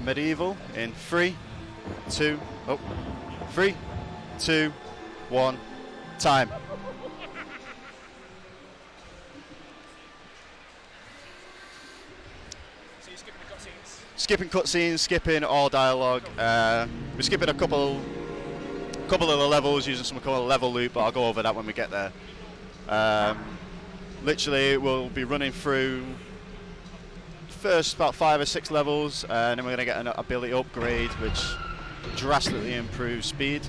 Medieval in 3, 2, 1, time. So you're skipping the cutscenes? Skipping cutscenes, skipping all dialogue. We're skipping a couple of the levels, using something called a level loop, but I'll go over that when we get there. Literally, we'll be running through first about 5 or 6 levels, and then we're going to get an ability upgrade, which drastically improves speed.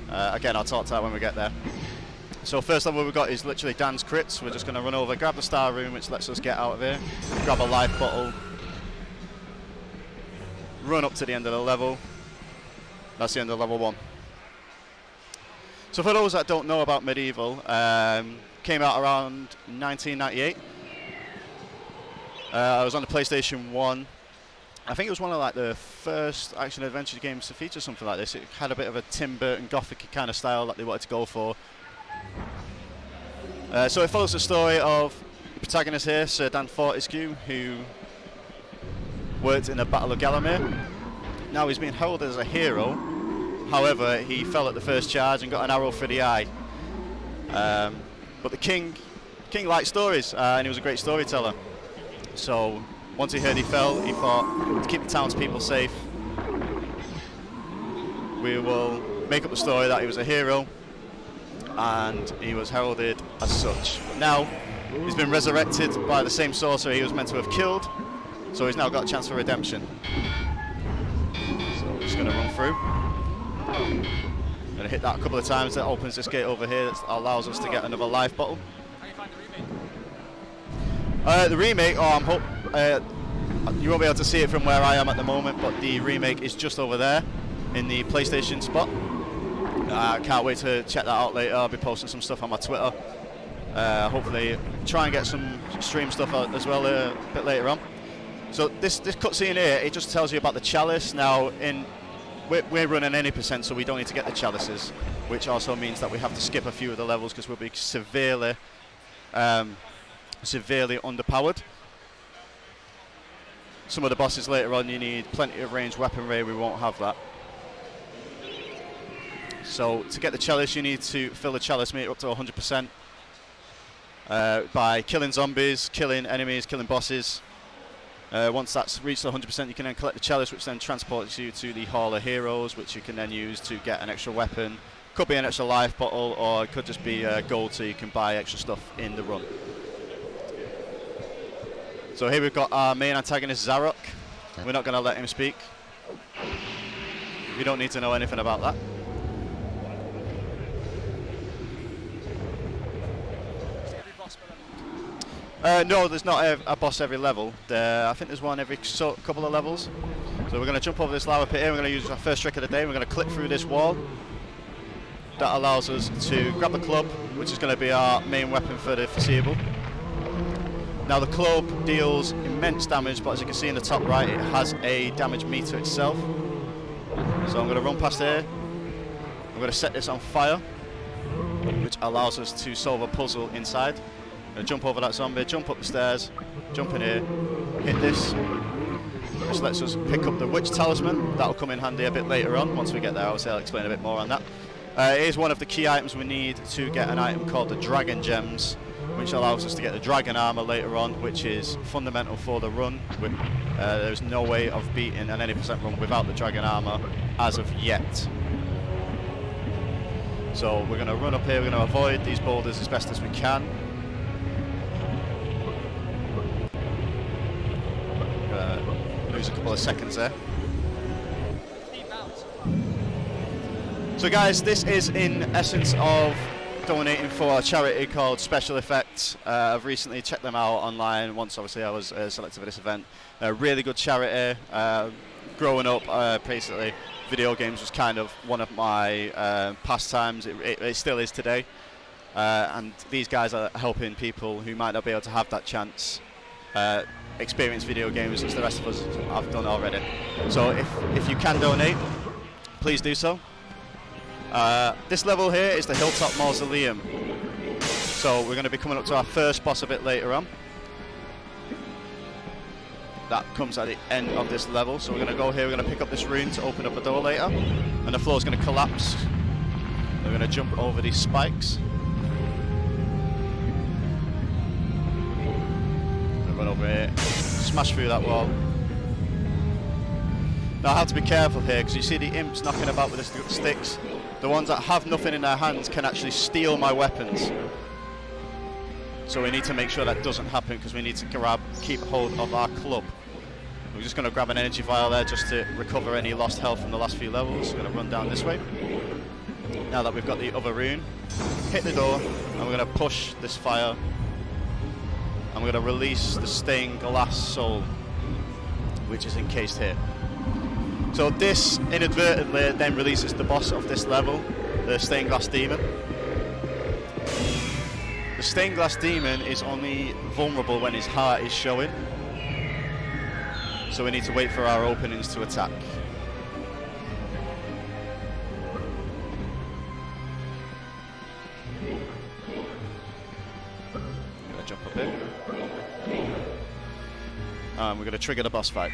Again, I'll talk to that when we get there. So first level we've got is literally Dan's crits. We're just going to run over, grab the star room, which lets us get out of here, grab a life bottle, run up to the end of the level. That's the end of level 1. So for those that don't know about Medieval, came out around 1998. I was on the PlayStation 1. I think it was one of like the first action adventure games to feature something like this. It had a bit of a Tim Burton Gothic kind of style that they wanted to go for. So it follows the story of the protagonist here, Sir Dan Fortescue, who worked in the Battle of Gallowmere. Now he's been heralded as a hero. However, he fell at the first charge and got an arrow through the eye. But the king liked stories, and he was a great storyteller. So once he heard he fell, he thought, to keep the townspeople safe, we will make up the story that he was a hero, and he was heralded as such. But now he's been resurrected by the same sorcerer he was meant to have killed, so he's now got a chance for redemption. So we're just going to run through. Going to hit that a couple of times. That opens this gate over here that allows us to get another life bottle. How do you find the remake? The remake, you won't be able to see it from where I am at the moment, but the remake is just over there in the PlayStation spot. I can't wait to check that out later. I'll be posting some stuff on my Twitter. Hopefully try and get some stream stuff out as well a bit later on. So this cutscene here, it just tells you about the chalice. Now we're running any percent, so we don't need to get the chalices, which also means that we have to skip a few of the levels because we'll be severely underpowered. Some of the bosses later on, you need plenty of ranged weaponry. We won't have that. So to get the chalice, you need to fill the chalice meter up to 100% by killing zombies, killing enemies, killing bosses. Once that's reached 100%, you can then collect the chalice, which then transports you to the Hall of Heroes, which you can then use to get an extra weapon. Could be an extra life bottle, or it could just be gold, so you can buy extra stuff in the run. So here we've got our main antagonist, Zarok. We're not going to let him speak. You don't need to know anything about that. No, there's not a boss every level. I think there's one every couple of levels. So we're going to jump over this lava pit here. We're going to use our first trick of the day. We're going to clip through this wall. That allows us to grab the club, which is going to be our main weapon for the foreseeable. Now the club deals immense damage, but as you can see in the top right, it has a damage meter itself. So I'm going to run past here. I'm going to set this on fire, which allows us to solve a puzzle inside. I'm going to jump over that zombie, jump up the stairs, jump in here, hit this. This lets us pick up the witch talisman. That'll come in handy a bit later on. Once we get there, I'll explain a bit more on that. It is one of the key items we need to get an item called the Dragon Gems, which allows us to get the dragon armor later on, which is fundamental for the run. There's no way of beating an any percent run without the dragon armor as of yet. So we're going to run up here, we're going to avoid these boulders as best as we can. Lose a couple of seconds there. So guys, this is in essence of donating for a charity called Special Effects. I've recently checked them out online once obviously I was selected for this event. Really good charity. Growing up, basically video games was kind of one of my pastimes. It still is today. And these guys are helping people who might not be able to have that chance experience video games as the rest of us have done already. So if you can donate, please do so. This level here is the Hilltop Mausoleum. So we're going to be coming up to our first boss a bit later on. that comes at the end of this level. So we're going to go here, we're going to pick up this rune to open up a door later, and the floor is going to collapse. We're going to jump over these spikes. We're going to run over here, smash through that wall. Now I have to be careful here because you see the imps knocking about with the sticks. The ones that have nothing in their hands can actually steal my weapons. So we need to make sure that doesn't happen because we need to keep hold of our club. We're just going to grab an energy vial there just to recover any lost health from the last few levels. We're going to run down this way. Now that we've got the other rune, hit the door and we're going to push this fire. And we're going to release the stained glass soul, which is encased here. So this inadvertently then releases the boss of this level, the stained glass demon. The stained glass demon is only vulnerable when his heart is showing. So we need to wait for our openings to attack. I'm going to jump up here. And we're going to trigger the boss fight.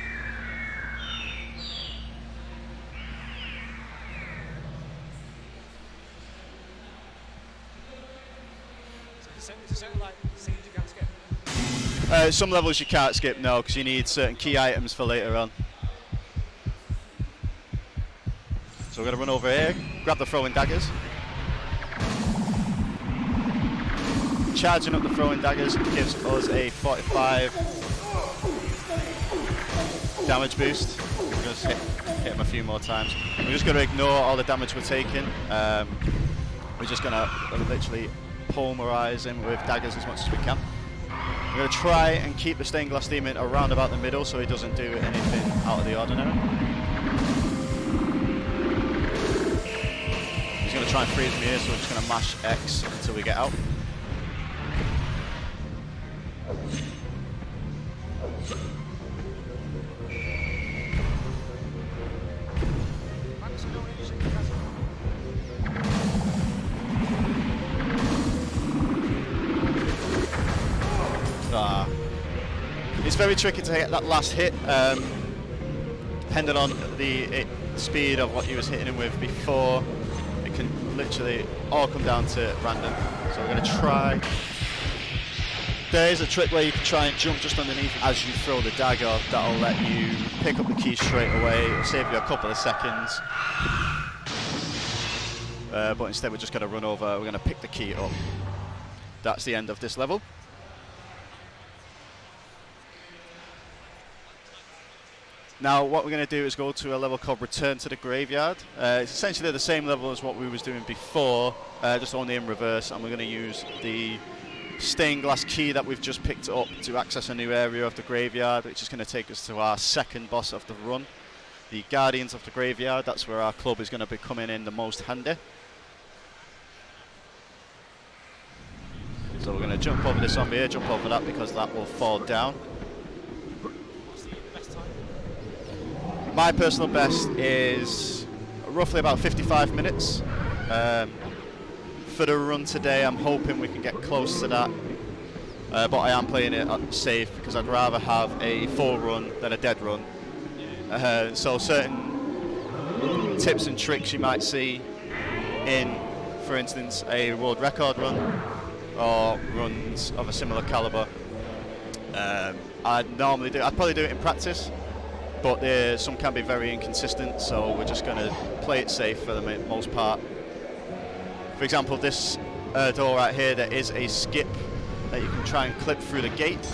Some levels you can't skip, no, because you need certain key items for later on. So we're going to run over here, grab the throwing daggers. Charging up the throwing daggers gives us a 45 damage boost. We're going to hit him a few more times. We're just going to ignore all the damage we're taking. We're just going to literally pulverize him with daggers as much as we can. We're going to try and keep the stained glass demon around about the middle so he doesn't do anything out of the ordinary. He's going to try and freeze me here, so we're just going to mash X until we get out. It's very tricky to get that last hit, depending on the speed of what you was hitting him with before. It can literally all come down to random. So we're going to try. There is a trick where you can try and jump just underneath as you throw the dagger. That'll let you pick up the key straight away. It'll save you a couple of seconds. But instead we're just going to run over, we're going to pick the key up. That's the end of this level. Now what we're going to do is go to a level called Return to the Graveyard. It's essentially the same level as what we was doing before, just only in reverse, and we're going to use the stained glass key that we've just picked up to access a new area of the graveyard, which is going to take us to our second boss of the run, the Guardians of the Graveyard. That's where our club is going to be coming in the most handy. So we're going to jump over this zombie here, jump over that because that will fall down. My personal best is roughly about 55 minutes. For the run today, I'm hoping we can get close to that. But I am playing it safe because I'd rather have a full run than a dead run. So certain tips and tricks you might see in, for instance, a world record run or runs of a similar caliber, I'd probably do it in practice. But some can be very inconsistent, so we're just going to play it safe for the most part. For example, this door right here, there is a skip that you can try and clip through the gate.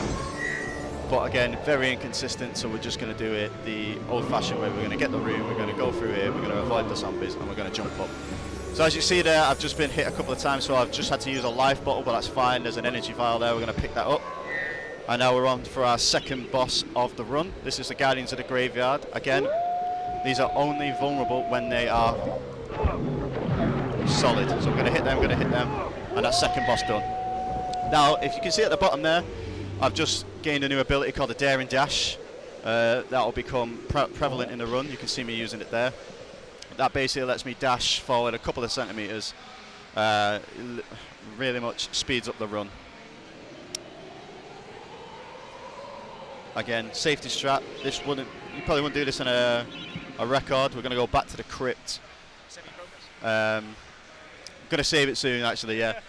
But again, very inconsistent, so we're just going to do it the old-fashioned way. We're going to get the room, we're going to go through here, we're going to avoid the zombies, and we're going to jump up. So as you see there, I've just been hit a couple of times, so I've just had to use a life bottle, but that's fine. There's an energy vial there, we're going to pick that up. And now we're on for our second boss of the run. This is the Guardians of the Graveyard. Again, these are only vulnerable when they are solid. So we're going to hit them, and that second boss done. Now, if you can see at the bottom there, I've just gained a new ability called the Dare and Dash. That will become prevalent in the run. You can see me using it there. That basically lets me dash forward a couple of centimeters. Really much speeds up the run. Again, safety strap. This wouldn't, you probably wouldn't do this in a record. We're going to go back to the crypt. Going to save it soon, actually, yeah.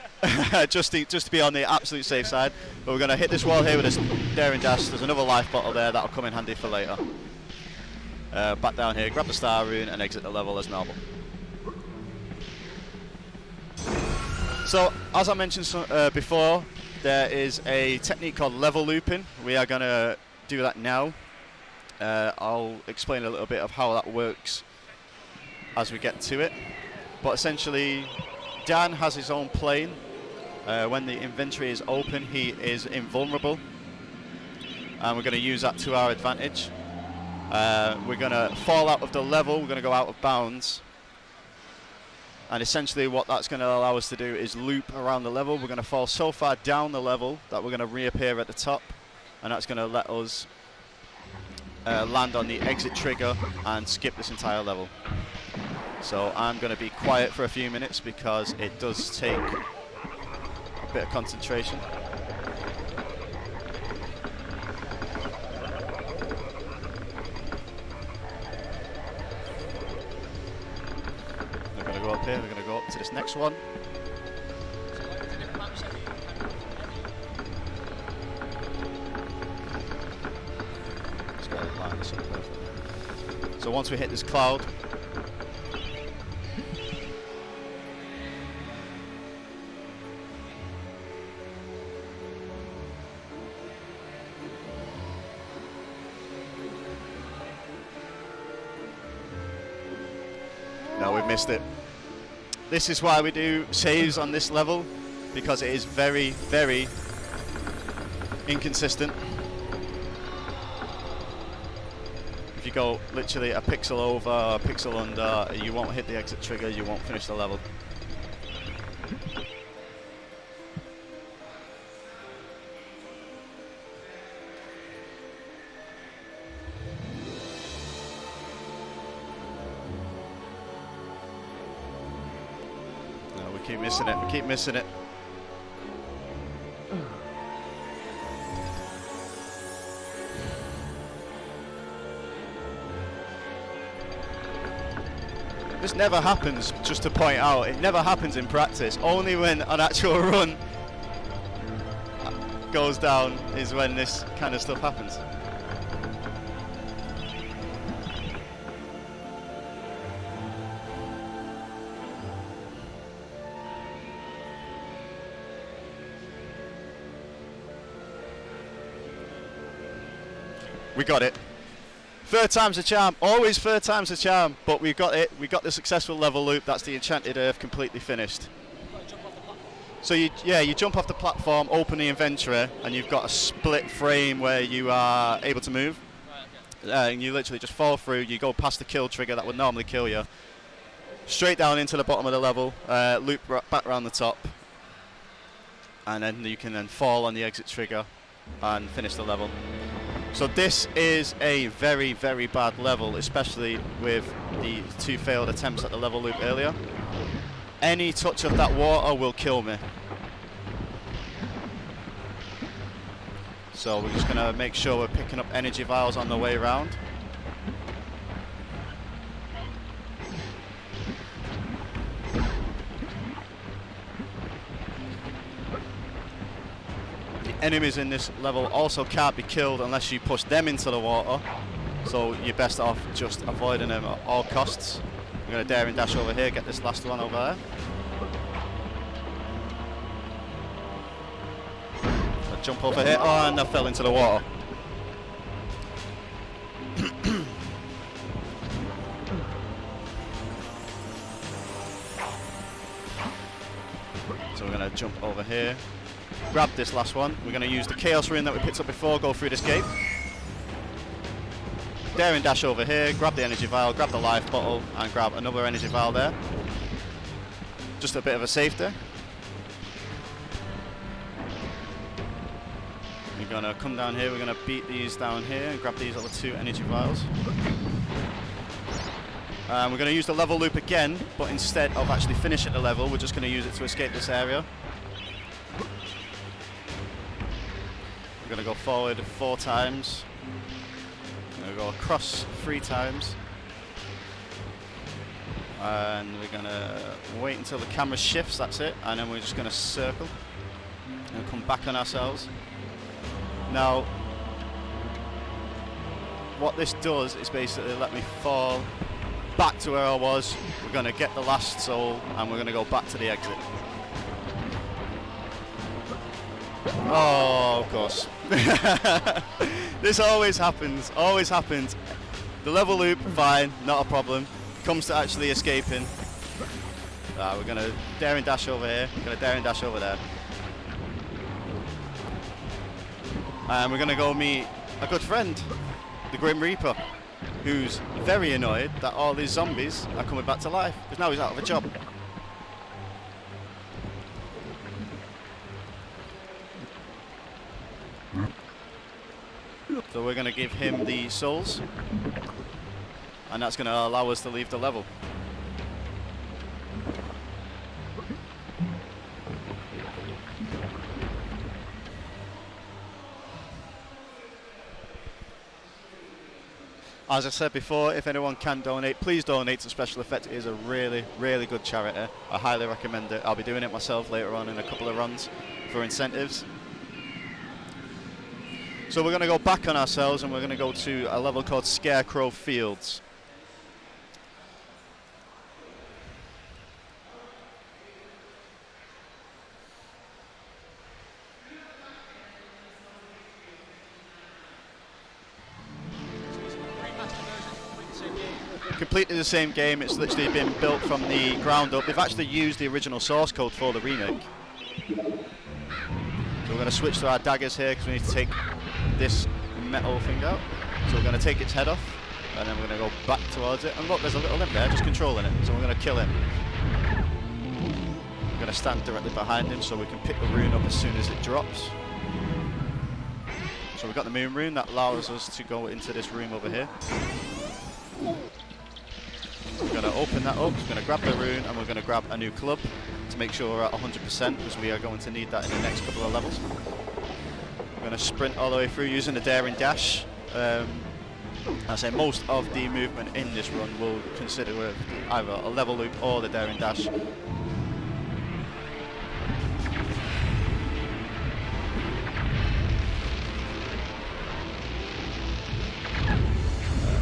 just to be on the absolute safe side. But we're going to hit this wall here with this daring dash. There's another life bottle there that'll come in handy for later. Back down here, grab the star rune and exit the level as normal. So, as I mentioned before, there is a technique called level looping. We are going to do that now. I'll explain a little bit of how that works as we get to it. But essentially, Dan has his own plane. When the inventory is open, he is invulnerable. And we're going to use that to our advantage. We're going to fall out of the level, we're going to go out of bounds. And essentially what that's going to allow us to do is loop around the level. We're going to fall so far down the level that we're going to reappear at the top. And that's going to let us land on the exit trigger and skip this entire level. So I'm going to be quiet for a few minutes because it does take a bit of concentration. We're going to go up here, we're going to go up to this next one. Just got to line this up perfectly. So once we hit this cloud, no, we've missed it. This is why we do saves on this level, because it is very, very inconsistent. If you go literally a pixel over, a pixel under, you won't hit the exit trigger, you won't finish the level. Keep missing it, we keep missing it. This never happens, just to point out, it never happens in practice. Only when an actual run goes down is when this kind of stuff happens. We got it. Third time's a charm. Always third time's a charm. But we got it. We got the successful level loop. That's the Enchanted Earth completely finished. So you jump off the platform, open the inventory, and you've got a split frame where you are able to move. And you literally just fall through. You go past the kill trigger that would normally kill you. Straight down into the bottom of the level. Loop back around the top. And then you can then fall on the exit trigger and finish the level. So this is a very, very bad level, especially with the 2 failed attempts at the level loop earlier. Any touch of that water will kill me. So we're just going to make sure we're picking up energy vials on the way around. Enemies in this level also can't be killed unless you push them into the water, so you're best off just avoiding them at all costs. I'm going to daring dash over here, get this last one over there. I jump over here, oh, and I fell into the water. So we're going to jump over here. Grab this last one. We're going to use the Chaos Rune that we picked up before, go through this gate. Daring dash over here, grab the energy vial, grab the life bottle, and grab another energy vial there. Just a bit of a safety. We're going to come down here, we're going to beat these down here and grab these other 2 energy vials. We're going to use the level loop again, but instead of actually finishing the level, we're just going to use it to escape this area. We're going to go forward 4 times, We're going to go across 3 times. And we're going to wait until the camera shifts, that's it. And then we're just going to circle. And come back on ourselves. Now, what this does is basically let me fall back to where I was. We're going to get the last soul and we're going to go back to the exit. Oh, of course. This always happens, always happens. The level loop, fine, not a problem. Comes to actually escaping. We're going to dare and dash over here. We're going to dare and dash over there. And we're going to go meet a good friend, the Grim Reaper, who's very annoyed that all these zombies are coming back to life, because now he's out of a job. So we're going to give him the souls, and that's going to allow us to leave the level. As I said before, if anyone can donate, please donate to Special Effects. It is a really, really good charity. I highly recommend it. I'll be doing it myself later on in a couple of runs for incentives. So we're going to go back on ourselves and we're going to go to a level called Scarecrow Fields. Completely the same game. It's literally been built from the ground up. They've actually used the original source code for the remake. So we're going to switch to our daggers here because we need to take this metal thing out. So we're going to take its head off and then we're going to go back towards it. And look, there's a little imp there just controlling it. So we're going to kill him. We're going to stand directly behind him so we can pick the rune up as soon as it drops. So we've got the moon rune that allows us to go into this room over here. We're going to open that up, we're going to grab the rune and we're going to grab a new club to make sure we're at 100% because we are going to need that in the next couple of levels. We're going to sprint all the way through using the dare and dash. I say most of the movement in this run will consider with either a level loop or the dare and dash. I'm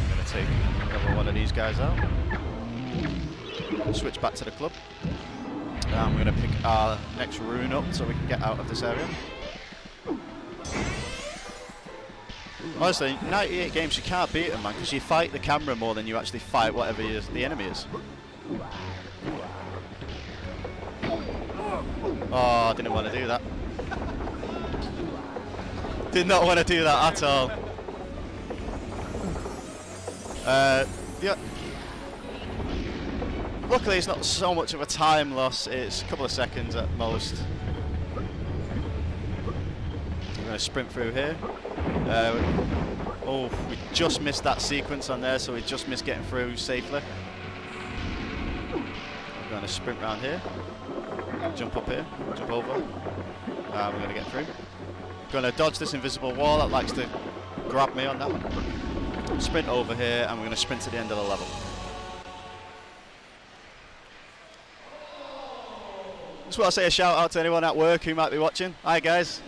going to take another one of these guys out. Switch back to the club. And we're going to pick our next rune up so we can get out of this area. Honestly, 98 games you can't beat them, man, because you fight the camera more than you actually fight whatever the enemy is. Oh, I didn't want to do that. Did not want to do that at all. Yeah. Luckily, it's not so much of a time loss. It's a couple of seconds at most. We're going to sprint through here. Oh, we just missed that sequence on there, so we just missed getting through safely. We're going to sprint around here. Jump up here. Jump over. We're going to get through. Going to dodge this invisible wall that likes to grab me on that one. Sprint over here, and we're going to sprint to the end of the level. Just want to say a shout out to anyone at work who might be watching. Hi guys.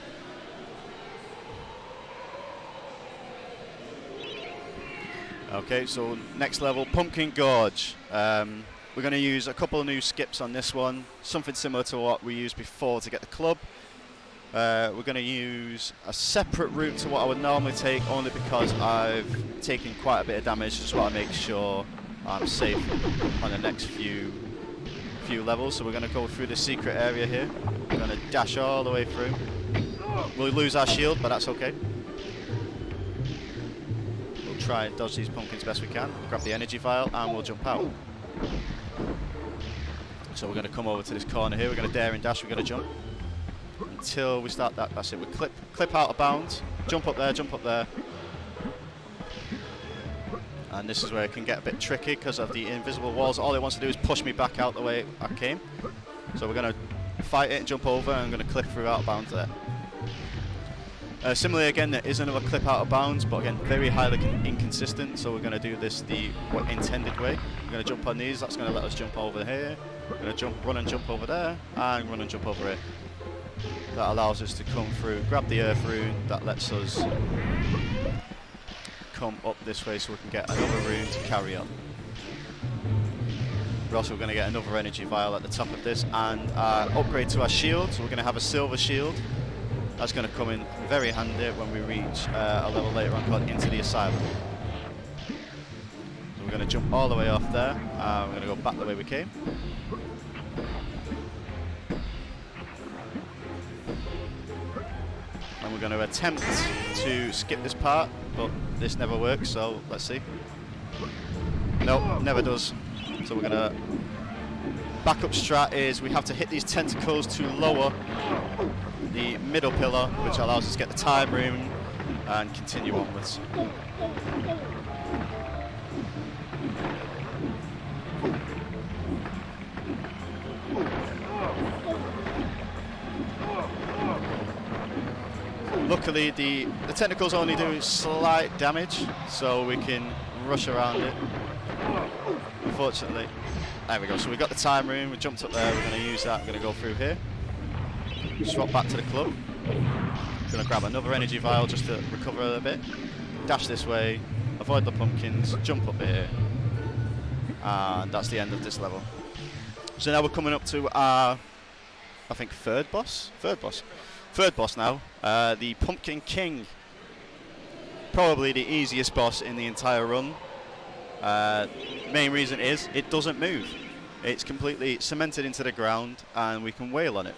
Okay, so next level, Pumpkin Gorge. We're going to use a couple of new skips on this one, something similar to what we used before to get the club. We're going to use a separate route to what I would normally take, only because I've taken quite a bit of damage. Just want to make sure I'm safe on the next few levels. So we're going to go through the secret area here. We're going to dash all the way through. We'll lose our shield, but that's okay. We'll try and dodge these pumpkins best we can. Grab the energy vial and we'll jump out. So we're going to come over to this corner here. We're going to dare and dash. We're going to jump until we start that. That's it. We clip out of bounds. Jump up there. Jump up there. And this is where it can get a bit tricky because of the invisible walls. All it wants to do is push me back out the way I came. So we're going to fight it and jump over, and I'm going to clip through out of bounds there. Similarly, again, there is another clip out of bounds, but again, very highly inconsistent. So we're going to do this the intended way. We're going to jump on these. That's going to let us jump over here. We're going to run and jump over there, and run and jump over here. That allows us to come through, grab the earth rune. That lets us come up this way, so we can get another rune to carry on. We're also going to get another energy vial at the top of this, and upgrade to our shield. So we're going to have a silver shield. That's going to come in very handy when we reach a level later on called Into the Asylum. So we're going to jump all the way off there. We're going to go back the way we came. And we're going to attempt to skip this part, but this never works, so let's see. Nope, never does. So we're going to... Backup strat is we have to hit these tentacles to lower the middle pillar, which allows us to get the time rune and continue onwards. Luckily, the tentacles only do slight damage, so we can rush around it. Unfortunately, there we go. So we got the time rune. We jumped up there. We're going to use that. We're going to go through here. Swap back to the club. Going to grab another energy vial just to recover a bit. Dash this way. Avoid the pumpkins. Jump up here. And that's the end of this level. So now we're coming up to our, I think, third boss now. The Pumpkin King. Probably the easiest boss in the entire run. Main reason is it doesn't move. It's completely cemented into the ground, and we can wail on it.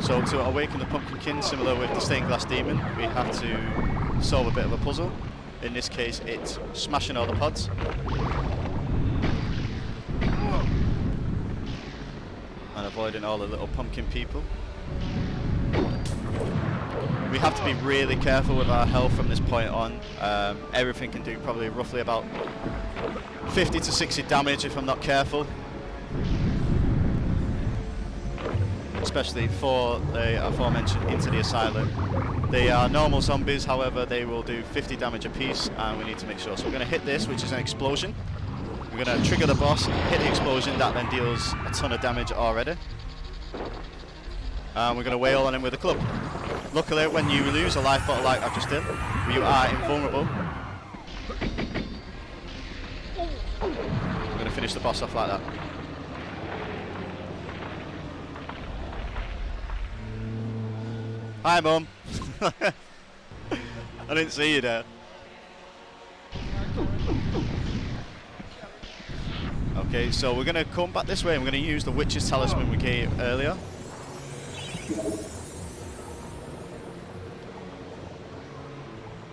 So to awaken the Pumpkin King, similar with the Stained Glass Demon, we have to solve a bit of a puzzle. In this case, it's smashing all the pods. And avoiding all the little pumpkin people. We have to be really careful with our health from this point on. Everything can do probably roughly about 50 to 60 damage if I'm not careful. Especially for the aforementioned Into the Asylum. They are normal zombies, however they will do 50 damage apiece, and we need to make sure. So we're going to hit this, which is an explosion. We're going to trigger the boss, hit the explosion, that then deals a ton of damage already. And we're going to wail on him with a club. Luckily, when you lose a life bottle like I've just did, you are invulnerable. We're going to finish the boss off like that. Hi, Mum. I didn't see you there. Okay, so we're going to come back this way and we're going to use the Witch's Talisman we gave earlier.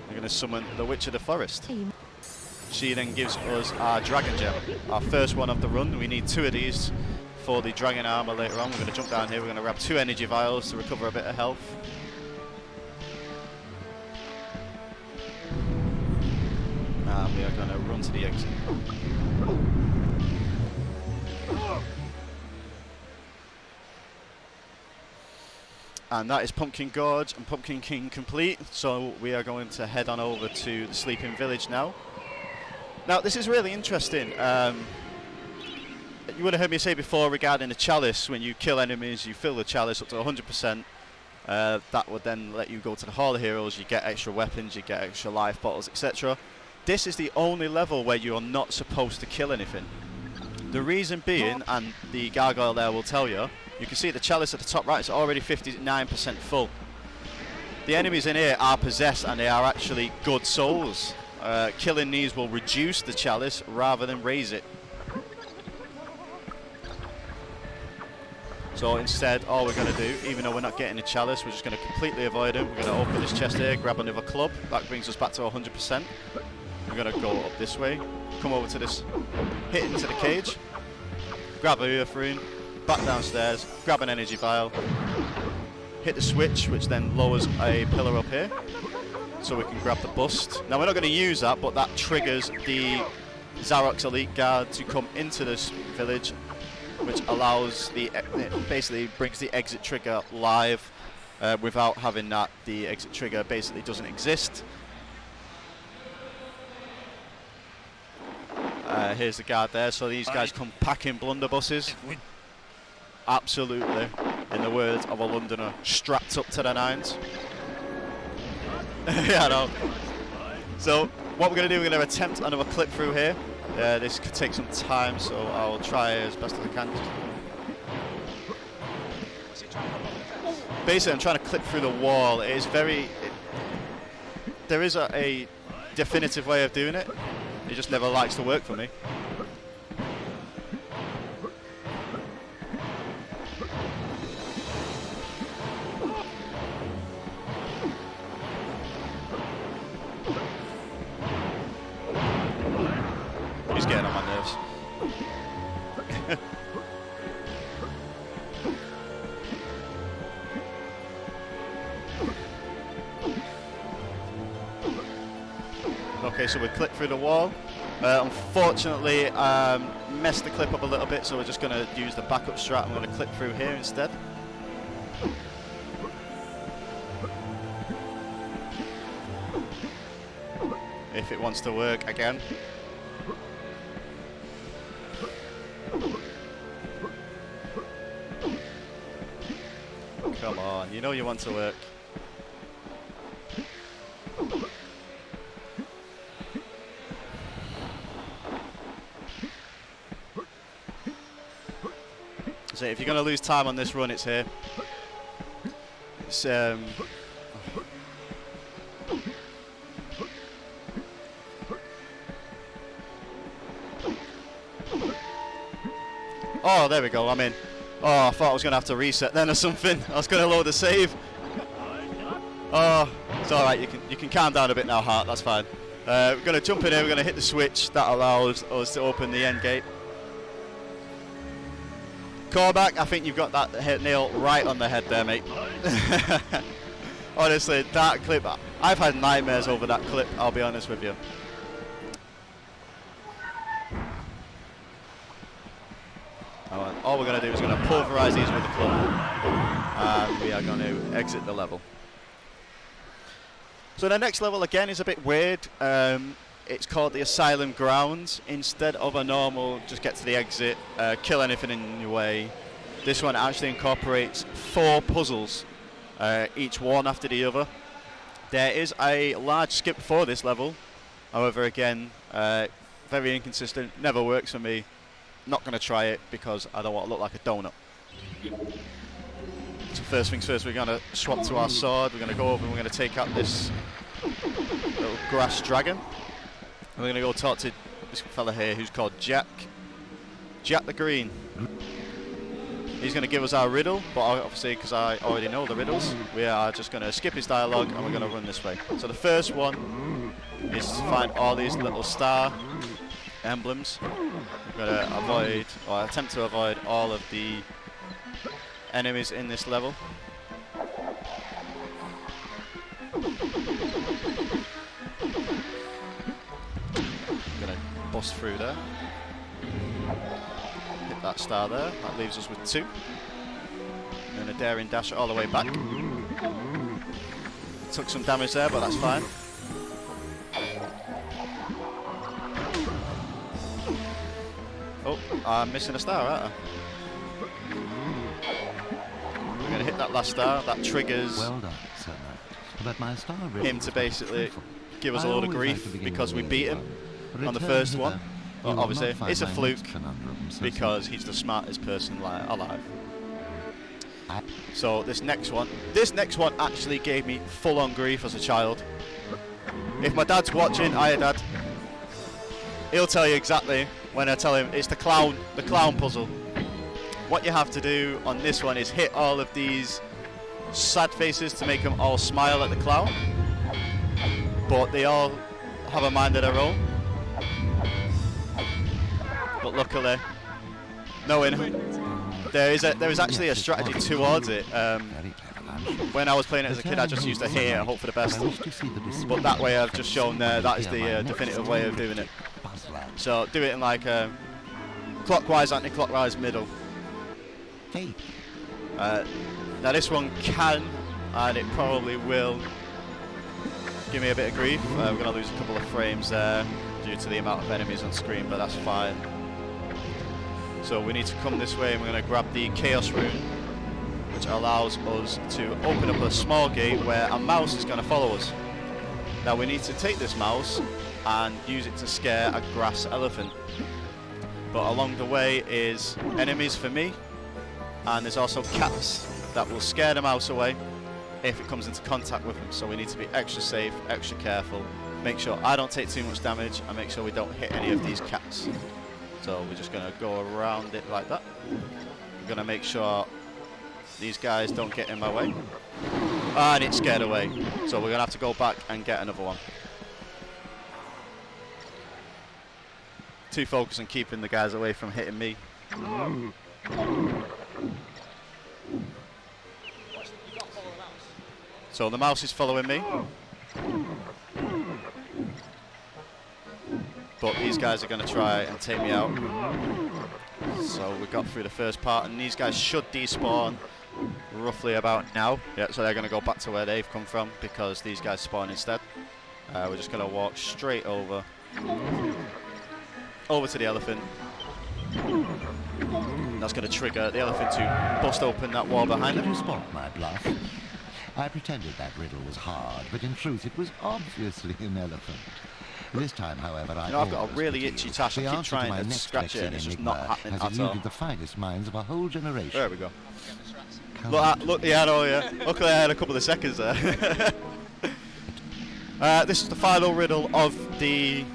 We're going to summon the Witch of the Forest. She then gives us our Dragon Gem, our first one of the run. We need 2 of these for the Dragon Armor later on. We're going to jump down here, we're going to grab 2 energy vials to recover a bit of health. And we are going to run to the exit. And that is Pumpkin Gorge and Pumpkin King complete. So we are going to head on over to the Sleeping Village now. Now this is really interesting. You would have heard me say before regarding the chalice, when you kill enemies you fill the chalice up to 100%. That would then let you go to the Hall of Heroes, you get extra weapons, you get extra life bottles, etc. This is the only level where you are not supposed to kill anything. The reason being, and the gargoyle there will tell you, you can see the chalice at the top right is already 59% full. The enemies in here are possessed and they are actually good souls. Killing these will reduce the chalice rather than raise it. So instead, all we're going to do, even though we're not getting a chalice, we're just going to completely avoid them. We're going to open this chest here, grab another club. That brings us back to 100%. We're going to go up this way, come over to this, hit into the cage, grab a earth rune, back downstairs, grab an energy vial, hit the switch, which then lowers a pillar up here. so we can grab the bust. Now we're not going to use that, but that triggers the Zarok's elite guard to come into this village, which allows it basically brings the exit trigger live. Without having that, the exit trigger basically doesn't exist. Here's the guard there, so these guys come packing blunderbusses. Absolutely, in the words of a Londoner, strapped up to the nines. Yeah, I know. So what we're going to do, we're going to attempt another clip through here. This could take some time, so I'll try as best as I can. Basically, I'm trying to clip through the wall. It is there is a definitive way of doing it. It just never likes to work for me. He's getting on my nerves. Okay, so we clip through the wall. Unfortunately, messed the clip up a little bit, so we're just going to use the backup strat. I'm going to clip through here instead. If it wants to work again. Come on, you know you want to work. So if you're going to lose time on this run, it's here. It's oh, there we go, I'm in. Oh, I thought I was going to have to reset then or something. I was going to load a save. Oh, it's alright, you can calm down a bit now, Hart, that's fine. We're going to jump in here, we're going to hit the switch. That allows us to open the end gate. Callback, I think you've got that nail right on the head there, mate. Honestly, that clip, I've had nightmares over that clip, I'll be honest with you. All we're going to do is going to pulverize these with the club, and we are going to exit the level. So the next level again is a bit weird. It's called the Asylum Grounds. Instead of a normal just get to the exit, kill anything in your way, this one actually incorporates 4 puzzles, each one after the other. There is a large skip for this level, however again, very inconsistent, never works for me. Not going to try it because I don't want to look like a donut. So first things first, we're going to swap to our sword, we're going to go over and we're going to take out this little grass dragon. We're going to go talk to this fella here who's called Jack the Green. He's going to give us our riddle, but obviously because I already know the riddles, we are just going to skip his dialogue and we're going to run this way. So the first one is to find all these little star emblems. We're going to avoid, or attempt to avoid, all of the enemies in this level. Bust through there. Hit that star there. That leaves us with 2. And a daring dash all the way back. Took some damage there, but that's fine. Oh, I'm missing a star, aren't I? We're going to hit that last star. That triggers well done, Sir Knight. But my star him to basically give us a load of grief because we beat him on the first one. Well, obviously, it's a fluke because he's the smartest person alive. So this next one actually gave me full-on grief as a child. If my dad's watching, hiya Dad, he'll tell you exactly when I tell him it's the clown puzzle. What you have to do on this one is hit all of these sad faces to make them all smile at the clown, but they all have a mind of their own. But luckily, knowing There is actually a Yes, it strategy was. towards it. Very clever lunch. When I was playing it as a kid, I just used to hit and hope for the best. I wish to see the But that way, I've just description shown there that is when you hear the my definitive next way of doing it. buzz land. So do it in like clockwise, anti-clockwise, middle. Hey, Now this one can, and it probably will, give me a bit of grief. We're going to lose a couple of frames there due to the amount of enemies on screen, but that's fine. So we need to come this way, and we're going to grab the Chaos Rune, which allows us to open up a small gate where a mouse is going to follow us. Now we need to take this mouse and use it to scare a grass elephant. But along the way is enemies for me, and there's also cats that will scare the mouse away if it comes into contact with them. So we need to be extra safe, extra careful, make sure I don't take too much damage, and make sure we don't hit any of these cats. So we're just going to go around it like that. We're going to make sure these guys don't get in my way. And it's scared away. So we're going to have to go back and get another one. Too focused on keeping the guys away from hitting me. You've got to follow the mouse. So the mouse is following me. But these guys are going to try and take me out. So we got through the first part, and these guys should despawn roughly about now. Yeah, so they're going to go back to where they've come from because these guys spawn instead. We're just going to walk straight over to the elephant. That's going to trigger the elephant to bust open that wall behind did him. you spot my bluff? I pretended that riddle was hard, but in truth it was obviously an elephant. This time, however, I've got a really itchy tash. I keep trying to scratch it and it's just not happening at all. Has eluded the finest minds of a whole generation. There we go. Come Look, yeah, I know, yeah. Luckily I had a couple of seconds there. This is the final riddle of the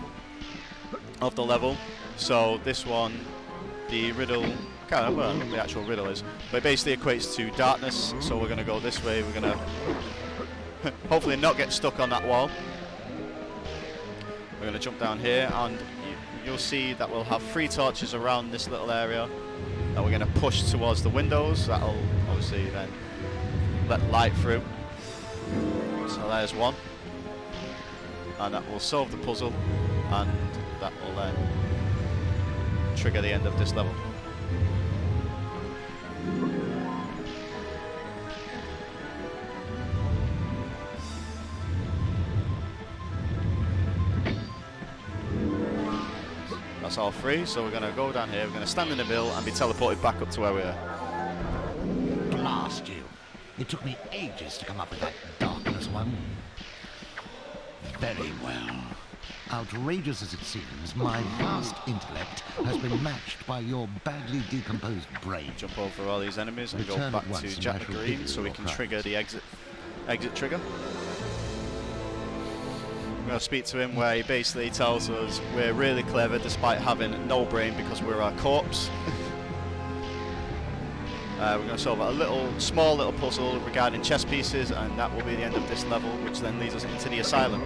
level. So this one, the riddle, I can't remember what the actual riddle is, but it basically equates to darkness. So we're going to go this way. We're going to hopefully not get stuck on that wall. We're going to jump down here, and you'll see that we'll have 3 torches around this little area that we're going to push towards the windows. That'll obviously then let light through. So there's one, and that will solve the puzzle, and that will then trigger the end of this level. That's all 3, so we're going to go down here, we're going to stand in the middle and be teleported back up to where we are. Blast you! It took me ages to come up with that darkness one. Very well. Outrageous as it seems, my vast intellect has been matched by your badly decomposed brain. Jump over all these enemies and go Return back at once to and Jack I shall the give Green you so we your can prize. trigger the exit trigger. I'm going to speak to him where he basically tells us we're really clever despite having no brain because we're a corpse. We're going to solve a small little puzzle regarding chess pieces, and that will be the end of this level, which then leads us into the asylum.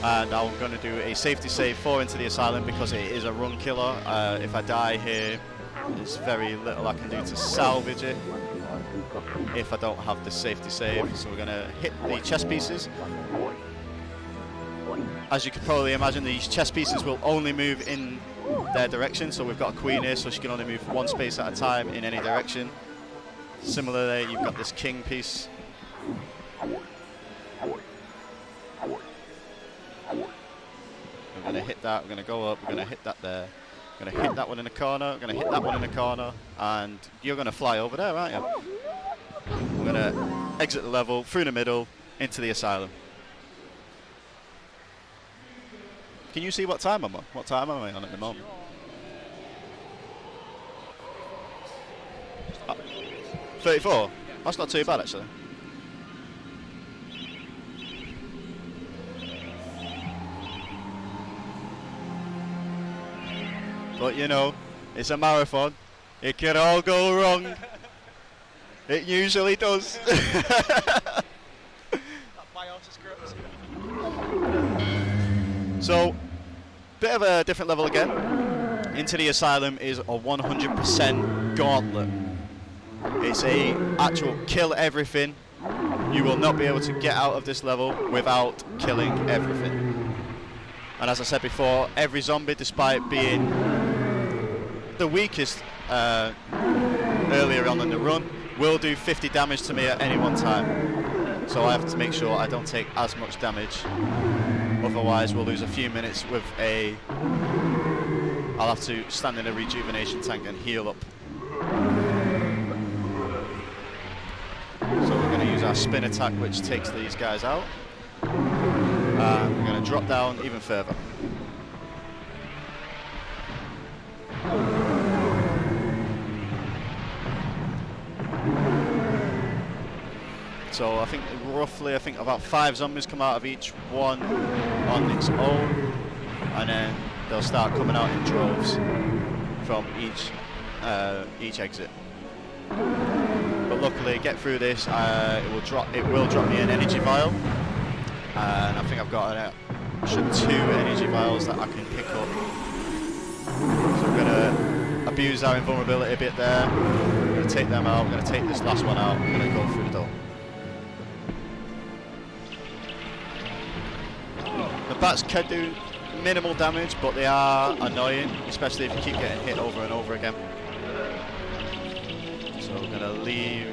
And I'm going to do a safety save for Into the Asylum because it is a run killer. If I die here, there's very little I can do to salvage it if I don't have the safety save. So we're going to hit the chess pieces. As you can probably imagine, these chess pieces will only move in their direction. So we've got a queen here, so she can only move 1 space at a time in any direction. Similarly, you've got this king piece. We're going to hit that, we're going to go up, we're going to hit that there. We're going to hit that one in the corner, we're going to hit that one in the corner, and you're going to fly over there, aren't you? We're going to exit the level, through the middle, into the asylum. Can you see what time I'm on? What time am I on at the moment? 34? That's not too bad, actually. But you know, it's a marathon. It can all go wrong. It usually does. That BIOS is corrupt. So, bit of a different level again. Into the Asylum is a 100% gauntlet. It's a actual kill everything. You will not be able to get out of this level without killing everything. And as I said before, every zombie, despite being the weakest earlier on in the run, will do 50 damage to me at any one time. So I have to make sure I don't take as much damage. Otherwise we'll lose a few minutes with a... I'll have to stand in a rejuvenation tank and heal up. So we're going to use our spin attack, which takes these guys out. And we're going to drop down even further. So I think roughly, about 5 zombies come out of each one on its own, and then they'll start coming out in droves from each exit. But luckily, get through this, it will drop me an energy vial, and I think I've got 2 energy vials that I can pick up. So we're going to abuse our invulnerability a bit there. We're going to take them out. We're going to take this last one out. We're going to go through the door. The bats can do minimal damage, but they are annoying, especially if you keep getting hit over and over again. So we're going to leave.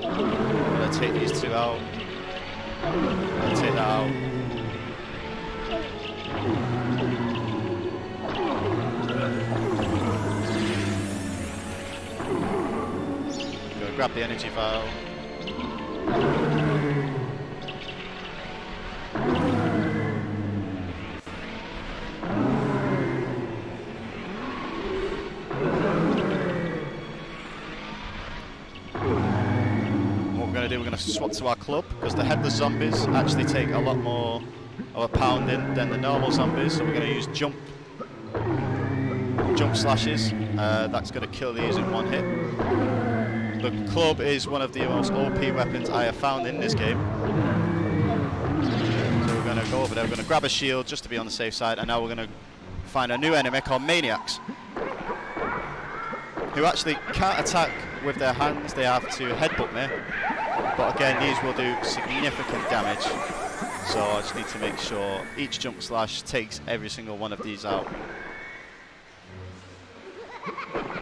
I'm going to take these 2 out. I'm going to take that out. I'm going to grab the energy vial. We're going to swap to our club, because the headless zombies actually take a lot more of a pounding than the normal zombies, so we're going to use jump slashes. That's going to kill these in one hit. The club is one of the most OP weapons I have found in this game. So we're going to go over there, we're going to grab a shield just to be on the safe side, and now we're going to find a new enemy called Maniacs, who actually can't attack with their hands, they have to headbutt me. But again, these will do significant damage, so I just need to make sure each jump slash takes every single one of these out.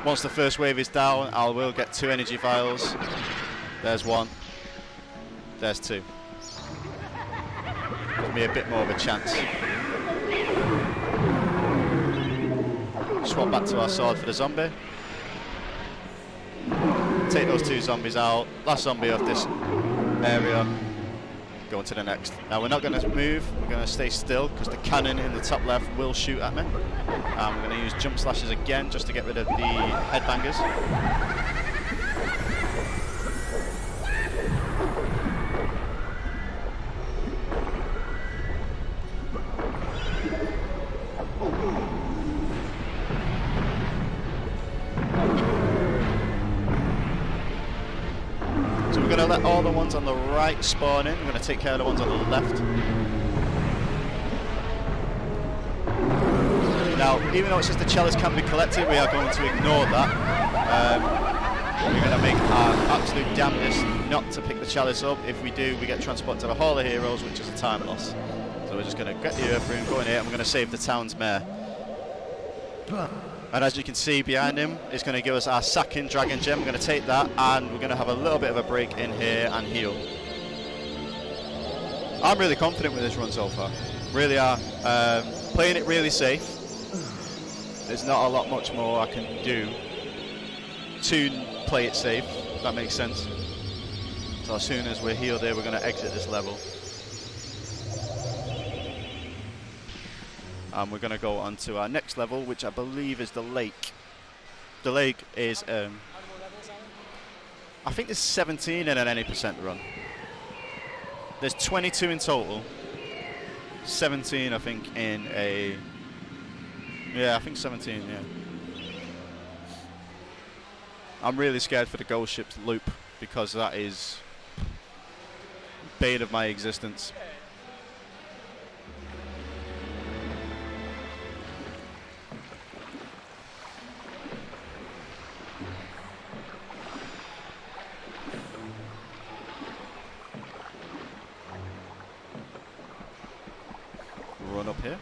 Once the first wave is down, I will get 2 energy vials. There's 1. There's 2. Give me a bit more of a chance. Swap back to our sword for the zombie. Take those 2 zombies out. Last zombie of this area. Go on to the next. Now we're not going to move. We're going to stay still, because the cannon in the top left will shoot at me. And we're going to use jump slashes again just to get rid of the headbangers. We're going to let all the ones on the right spawn in. We're going to take care of the ones on the left. Now, even though it says the chalice can be collected, we are going to ignore that. We're going to make our absolute damnedest not to pick the chalice up. If we do, we get transported to the Hall of Heroes, which is a time loss. So we're just going to get the Earth Rune, go in here, and we're going to save the town's mayor. And as you can see behind him, it's going to give us our Sacking Dragon Gem. We're going to take that, and we're going to have a little bit of a break in here and heal. I'm really confident with this run so far. Really are. Playing it really safe. There's not a lot much more I can do to play it safe, if that makes sense. So as soon as we're healed here, we're going to exit this level. And we're going to go on to our next level, which I believe is the lake. The lake is, I think there's 17 in an any percent run. There's 22 in total. 17, I think, in a... Yeah, I think 17, yeah. I'm really scared for the ghost ship's loop, because that is bane of my existence. going up here.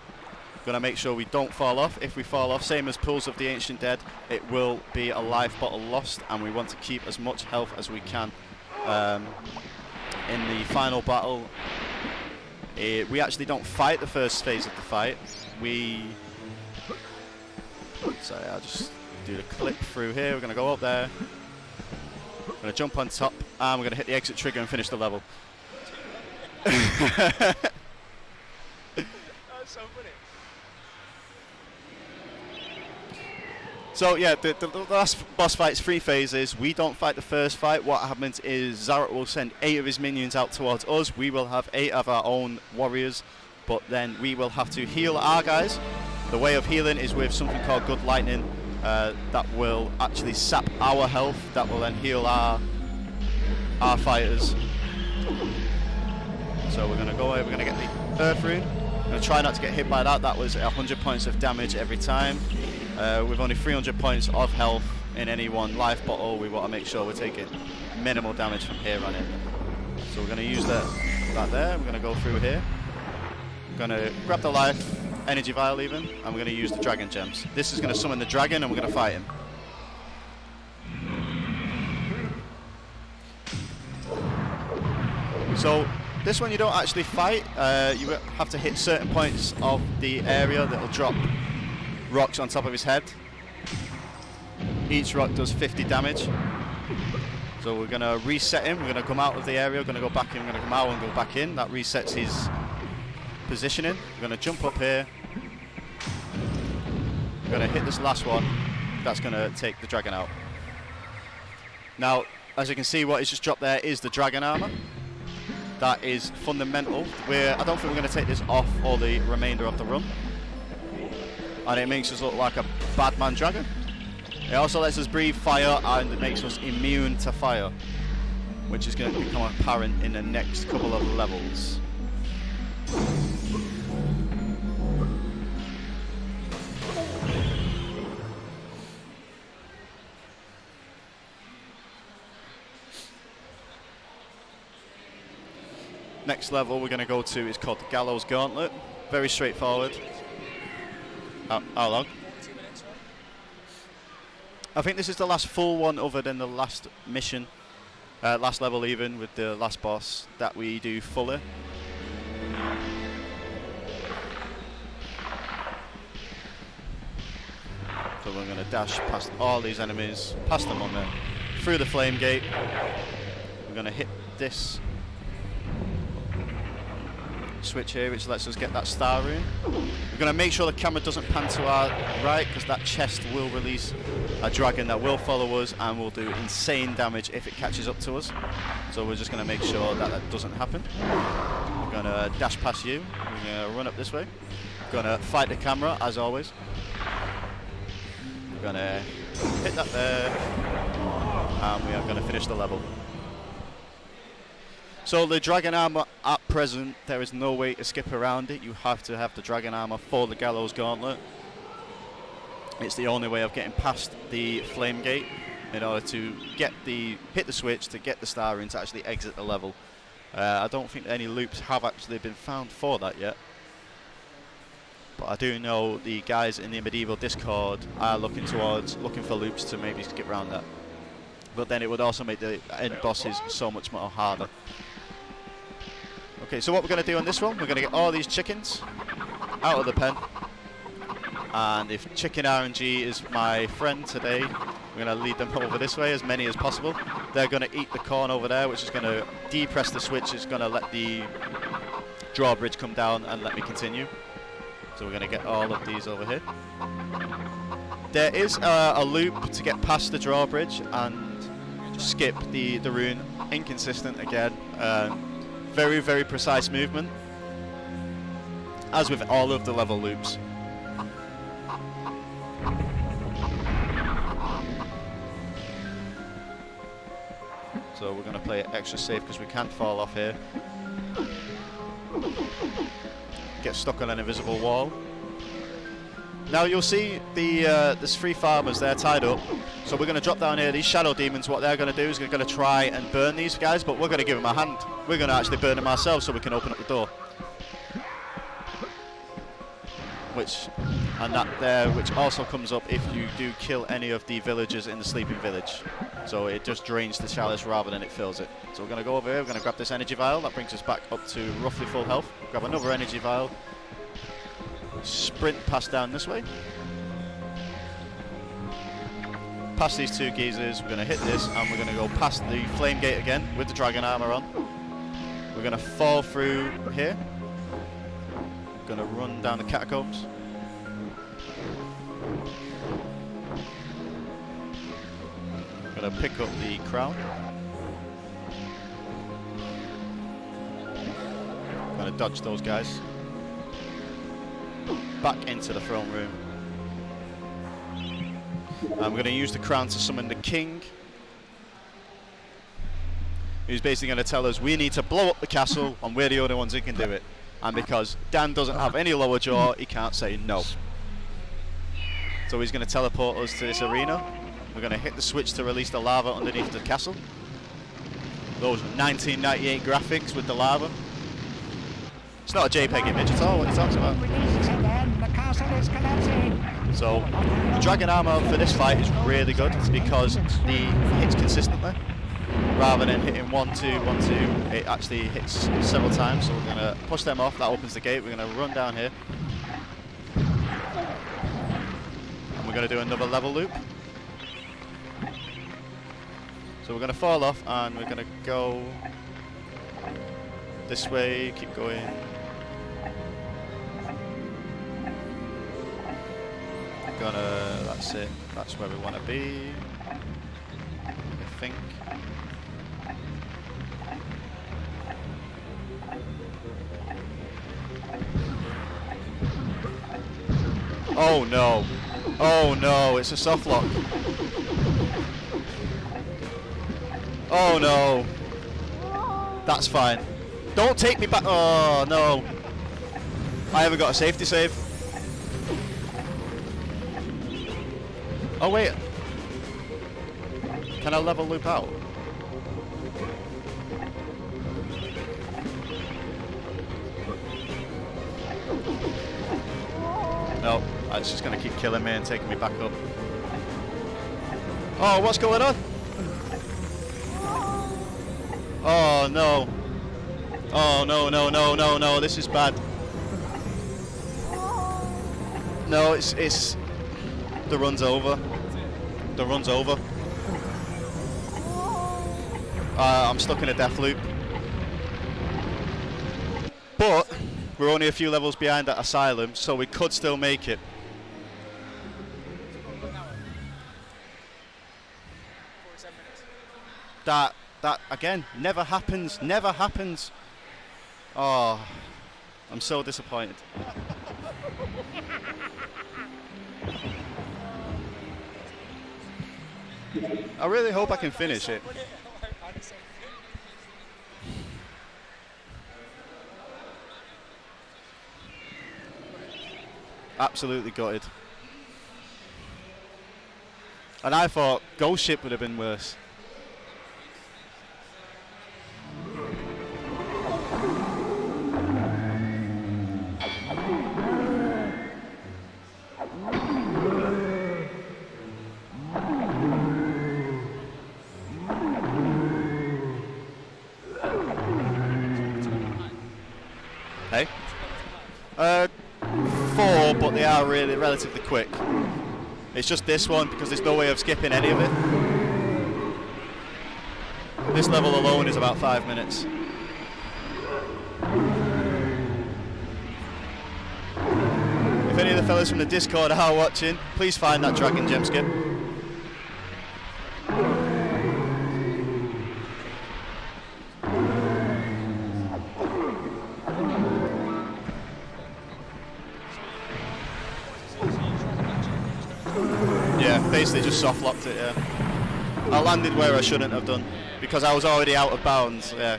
Gonna make sure we don't fall off. If we fall off, same as Pools of the Ancient Dead, it will be a life bottle lost, and we want to keep as much health as we can. In the final battle, we actually don't fight the first phase of the fight. Sorry, I'll just do the clip through here. We're gonna go up there. We're gonna jump on top, and we're gonna hit the exit trigger and finish the level. That's so funny. So yeah, the last boss fight's 3 phases. We don't fight the first fight. What happens is Zarek will send 8 of his minions out towards us. We will have 8 of our own warriors, but then we will have to heal our guys. The way of healing is with something called Good Lightning that will actually sap our health. That will then heal our fighters. So we're gonna go away. We're gonna get the Earth Rune. We're gonna try not to get hit by that. That was 100 points of damage every time. With only 300 points of health in any one life bottle, we want to make sure we're taking minimal damage from here on in. So we're going to use that there. We're going to go through here. We're going to grab the life, energy vial even, and we're going to use the dragon gems. This is going to summon the dragon, and we're going to fight him. So this one you don't actually fight. You have to hit certain points of the area that will drop rocks on top of his head. Each rock does 50 damage. So we're going to reset him. We're going to come out of the area. We're going to go back in. We're going to come out and go back in. That resets his positioning. We're going to jump up here. We're going to hit this last one. That's going to take the dragon out. Now, as you can see, what is just dropped there is the dragon armor. That is fundamental. I don't think we're going to take this off for the remainder of the run. And it makes us look like a bad man dragon. It also lets us breathe fire, and it makes us immune to fire, which is going to become apparent in the next couple of levels. Next level we're going to go to is called the Gallows Gauntlet. Very straightforward. How long? 42 minutes, right? I think this is the last full one other than the last mission, last level even, with the last boss that we do fully. So we're going to dash past all these enemies, past them on there, through the flame gate. We're going to hit this switch here, which lets us get that star rune. We're going to make sure the camera doesn't pan to our right, because that chest will release a dragon that will follow us and will do insane damage if it catches up to us. So we're just going to make sure that that doesn't happen. We're going to dash past you. We're going to run up this way. We're going to fight the camera as always. We're going to hit that there, and we are going to finish the level. So the dragon armor at present, there is no way to skip around it. You have to have the dragon armor for the Gallows Gauntlet. It's the only way of getting past the flame gate in order to hit the switch to get the star rune to actually exit the level. I don't think any loops have actually been found for that yet. But I do know the guys in the Medieval Discord are looking for loops to maybe skip around that. But then it would also make the end bosses so much more harder. Okay, so what we're going to do on this one, we're going to get all these chickens out of the pen. And if Chicken RNG is my friend today, we're going to lead them over this way, as many as possible. They're going to eat the corn over there, which is going to depress the switch. It's going to let the drawbridge come down and let me continue. So we're going to get all of these over here. There is a loop to get past the drawbridge and skip the rune. Inconsistent again. Very, very precise movement, as with all of the level loops. So we're going to play it extra safe because we can't fall off here. Get stuck on an invisible wall. Now you'll see there's 3 farmers there tied up. So we're going to drop down here. These shadow demons, what they're going to do is they're going to try and burn these guys, but we're going to give them a hand. We're going to actually burn them ourselves so we can open up the door. and that there, which also comes up if you do kill any of the villagers in the sleeping village. So it just drains the chalice rather than it fills it. So we're going to go over here, we're going to grab this energy vial. That brings us back up to roughly full health. Grab another energy vial. Sprint past down this way. Past these two geezers, we're going to hit this, and we're going to go past the flame gate again with the dragon armor on. We're going to fall through here. We're going to run down the catacombs. We're going to pick up the crown. We're going to dodge those guys. Back into the throne room. And we're going to use the crown to summon the king, who's basically going to tell us we need to blow up the castle and we're the only ones who can do it. And because Dan doesn't have any lower jaw, he can't say no. So he's going to teleport us to this arena. We're going to hit the switch to release the lava underneath the castle. Those 1998 graphics with the lava. It's not a JPEG image at all, what he talks about. So the dragon armor for this fight is really good because the hits consistently. Rather than hitting 1, 2, 1, 2, it actually hits several times. So we're going to push them off, that opens the gate. We're going to run down here. And we're going to do another level loop. So we're going to fall off and we're going to go this way, keep going. That's it, that's where we want to be, I think. Oh no, oh no, it's a soft lock. Oh no, that's fine. Don't take me back, oh no. I haven't got a safety save. Oh wait, can I level loop out? No, it's just going to keep killing me and taking me back up. Oh, what's going on? Oh no. Oh no, no, no, no, no, this is bad. No, it's the run's over. The run's over. I'm stuck in a death loop. But we're only a few levels behind that asylum, so we could still make it. That again never happens. Never happens. Oh, I'm so disappointed. I really hope I can finish it. Absolutely gutted. And I thought Ghost Ship would have been worse. Hey? 4, but they are really relatively quick. It's just this one because there's no way of skipping any of it. This level alone is about 5 minutes. If any of the fellas from the Discord are watching, please find that dragon gem skip. Basically just soft locked it, yeah. I landed where I shouldn't have done because I was already out of bounds, yeah.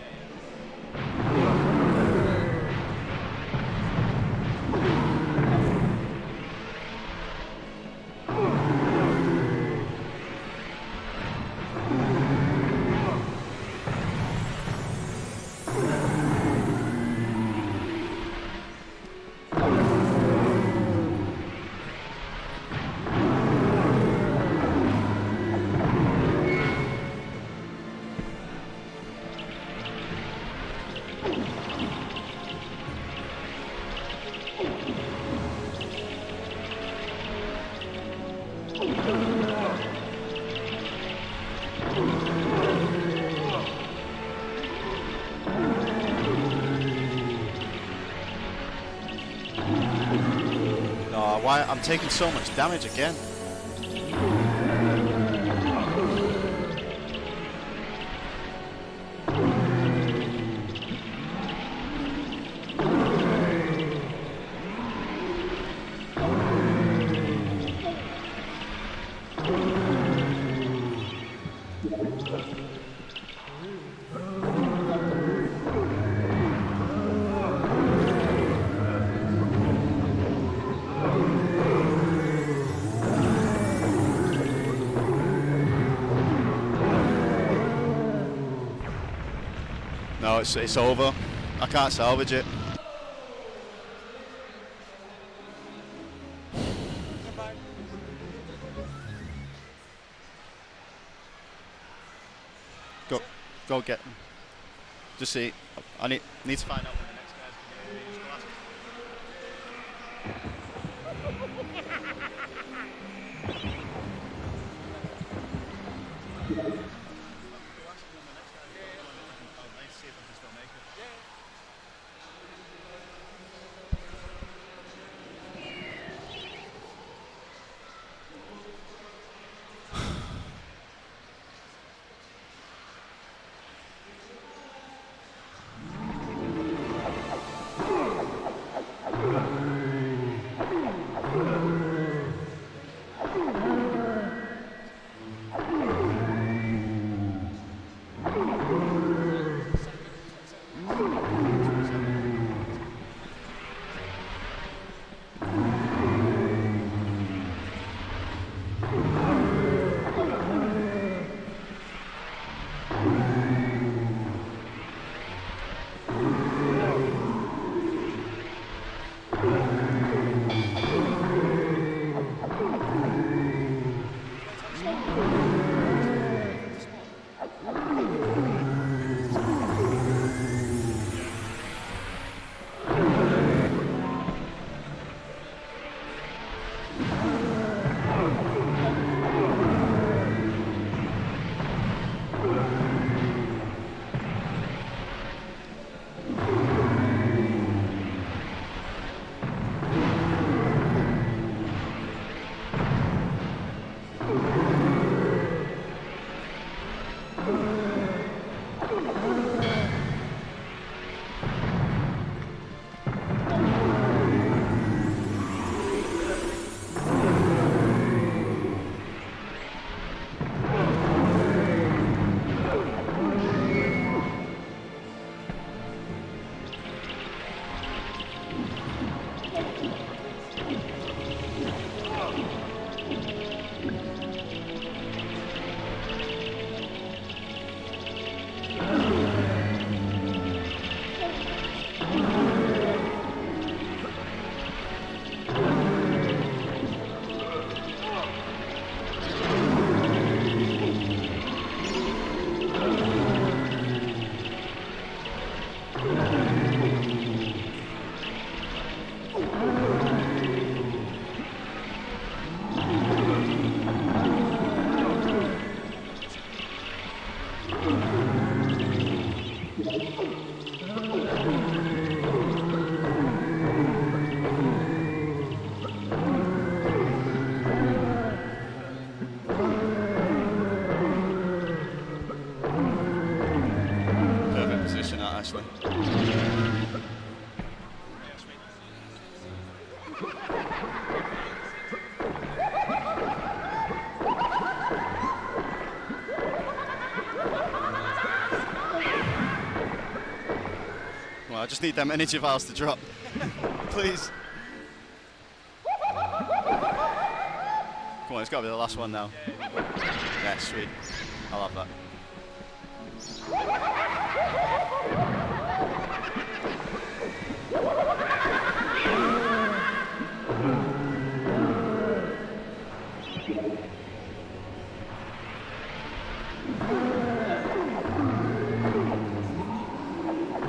why I'm taking so much damage again. No, it's over. I can't salvage it. Go get them. Just see. I need to find out when the next guy's going to be. Just go ask actually. Well, I just need them energy vials to drop. Please. Come on, it's got to be the last one now. Yeah, sweet. I'll have that.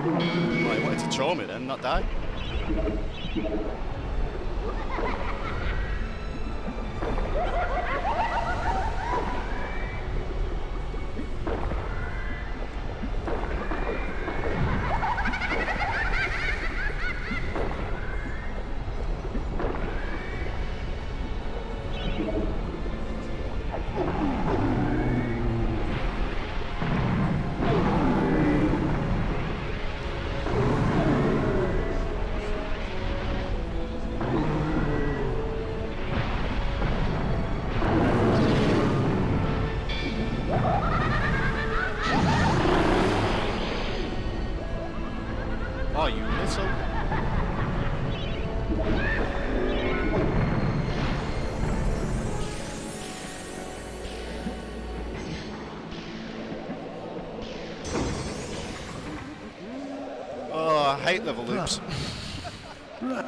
Well, he wanted to throw me then, not die. castle. Oh, I hate level loops. Right,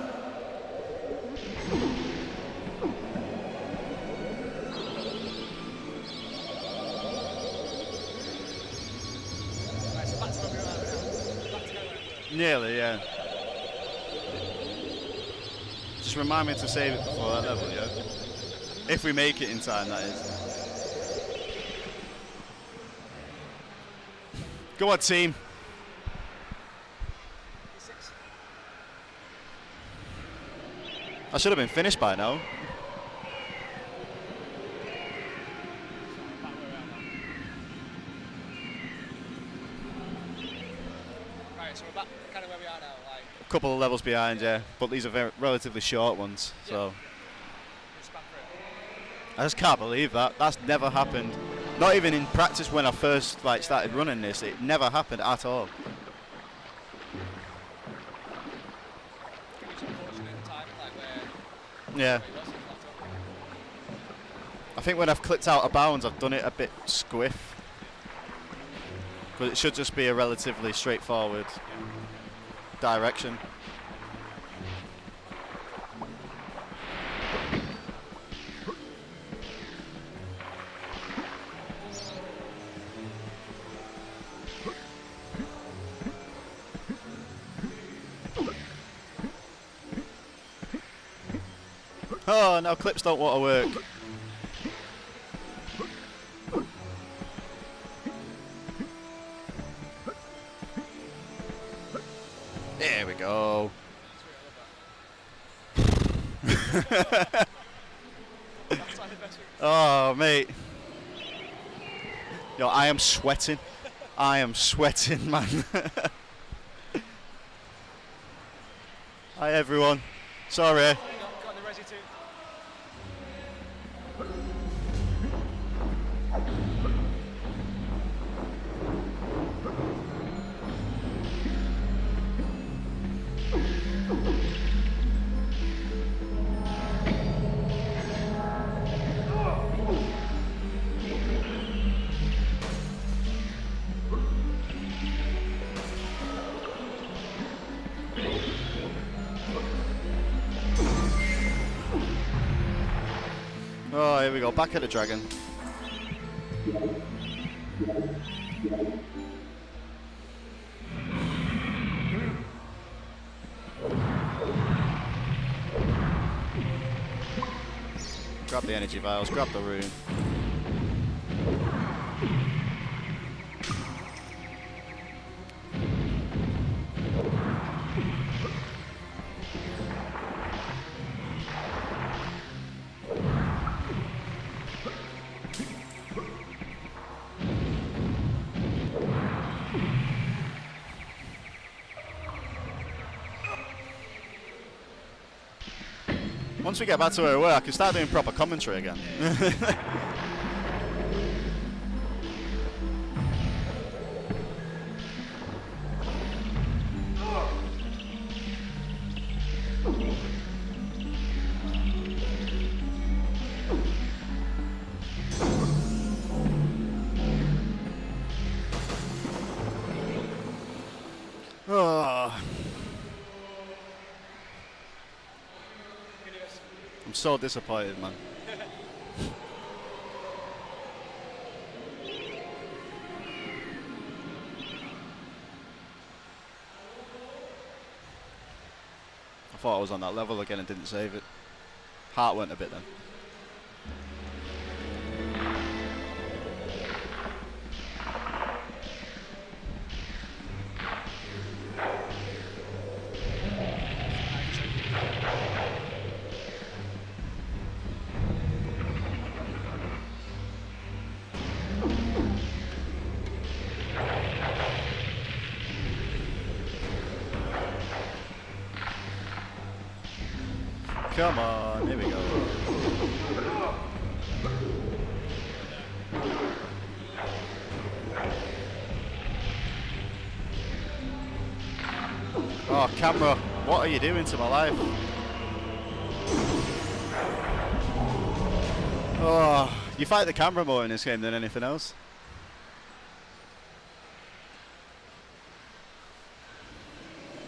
so back to where we were now. Back to where we were. Nearly, yeah. Just remind me to save it before that level, yeah? If we make it in time, that is. Go on, team. Six. I should have been finished by now. Back where we are now. Right, so we're back kind of where we are now, like, A couple of levels behind, yeah. But these are relatively short ones, so. just back through. I just can't believe that. That's never happened. Not even in practice when I first started running this. It never happened at all. It's unfortunate at the time, like where Yeah. it was, it's locked up. I think when I've clicked out of bounds, I've done it a bit squiff. But it should just be a relatively straightforward direction. Oh, now clips don't want to work. There we go. That's like the best we Oh, mate. Yo, I am sweating. I am sweating, man. Hi, everyone. Sorry. got the Resi 2. Oh, here we go. Back at the dragon. Grab the energy vials, grab the rune. Once we get back to where we were, I can start doing proper commentary again. Oh. I'm so disappointed, man. I thought I was on that level again and didn't save it. Heart went a bit then. Come on, here we go. Oh, camera, what are you doing to my life? Oh, you fight the camera more in this game than anything else.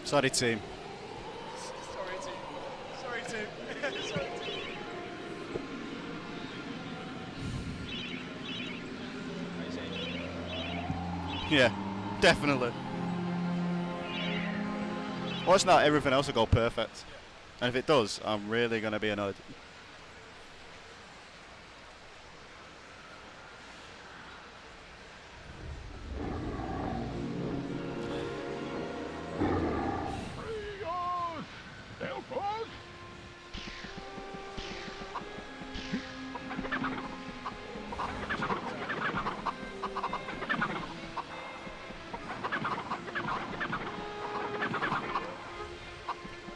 Sorry, team. Sorry, team. Sorry, team. Sorry, team. Yeah, definitely. Watch that, everything else will go perfect. And if it does, I'm really going to be annoyed.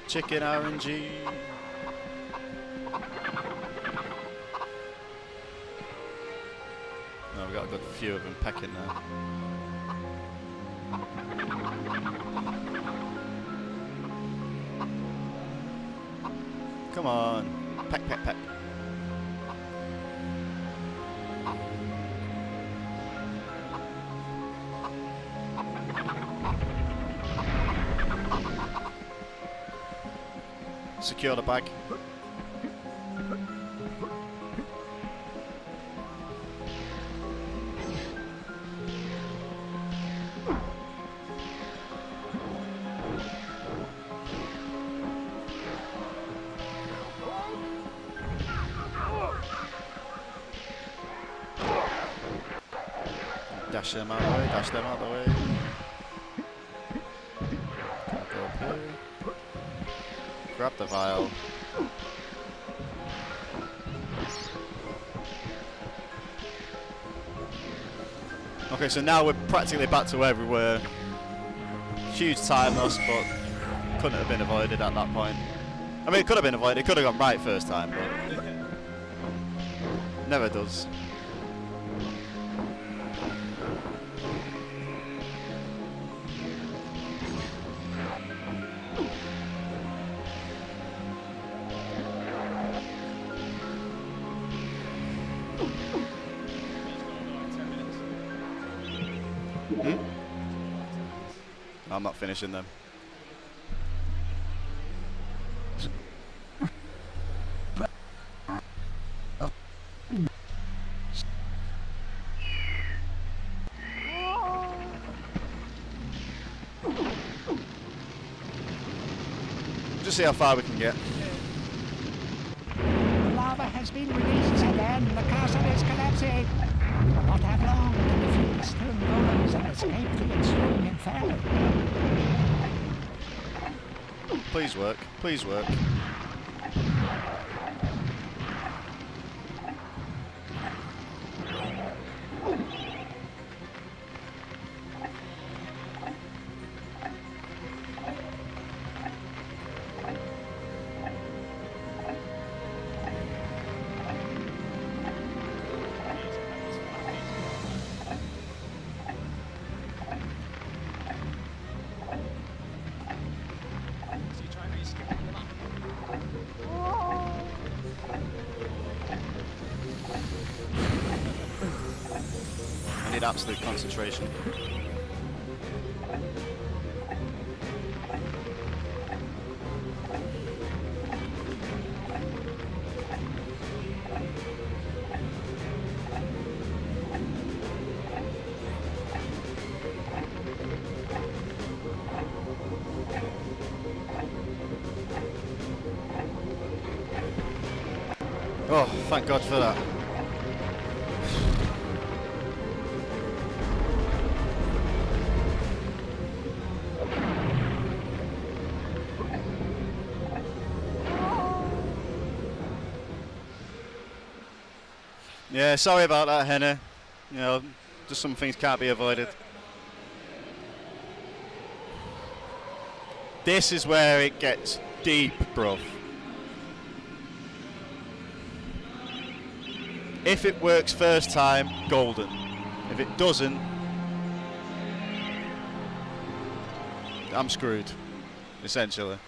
Chicken RNG. Oh, we've got a good few of them pecking now. Come on. Peck, peck, peck. Secure the bag. Dash them out of the way, dash them out of the way. Go up here. Grab the vial. Okay, so now we're practically back to where we were. Huge time loss, but couldn't have been avoided at that point. I mean, it could have been avoided. It could have gone right first time, but never does. I'm not finishing them. Just see how far we can get. The lava has been released again. The castle is collapsing. We will not have long to defeat the stone golems and escape the ensuing inferno. Please work. Please work. I need absolute concentration. Oh, thank God for that. Yeah, sorry about that, Henna. You know, just some things can't be avoided. This is where it gets deep, bruv. If it works first time, golden. If it doesn't, I'm screwed. essentially.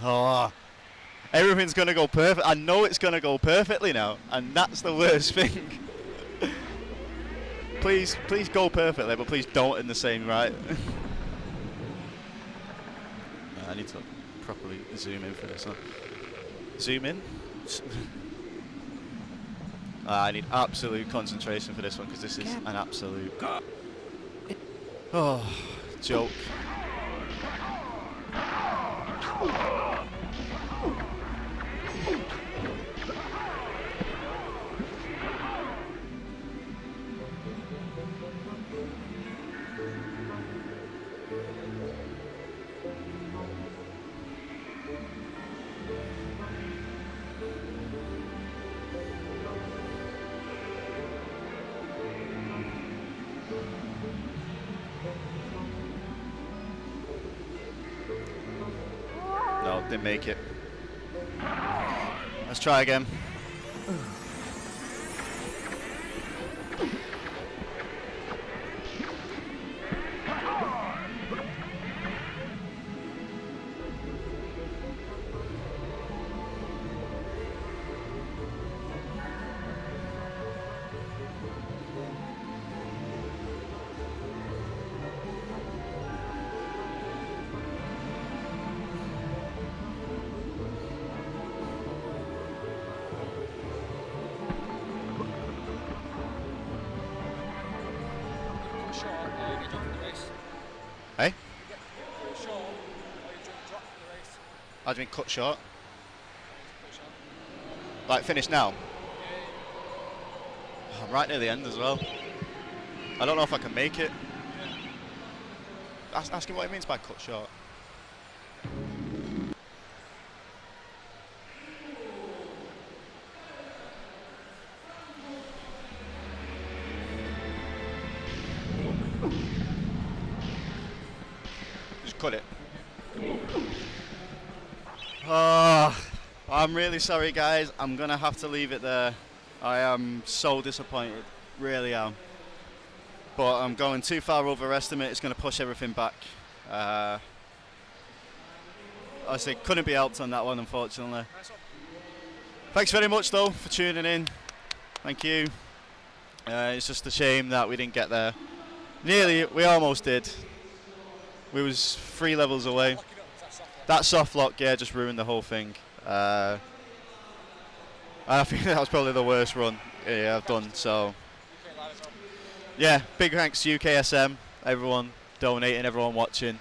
Oh, everything's gonna go perfect. I know it's gonna go perfectly now, and that's the worst thing. Please go perfectly, but please don't in the same right. I need to properly zoom in for this one. Zoom in. I need absolute concentration for this one because this is an absolute joke. No, didn't make it. Let's try again. Hey? How do you mean cut short? Like finish now? I'm right near the end as well. I don't know if I can make it. Ask him what he means by cut short. Just cut it. Oh, I'm really sorry guys, I'm gonna have to leave it there. I am so disappointed, really am. But I'm going too far over estimate, it's gonna push everything back. I say couldn't be helped on that one, unfortunately. Thanks very much though for tuning in. Thank you. It's just a shame that we didn't get there. Nearly, we almost did. We was 3 levels away. That soft lock, yeah, just ruined the whole thing. I think that was probably the worst run I've done. So, yeah, big thanks to UKSM, everyone donating, everyone watching.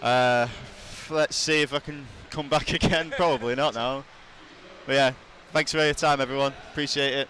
Let's see if I can come back again. Probably not now. But yeah, thanks for your time, everyone. Appreciate it.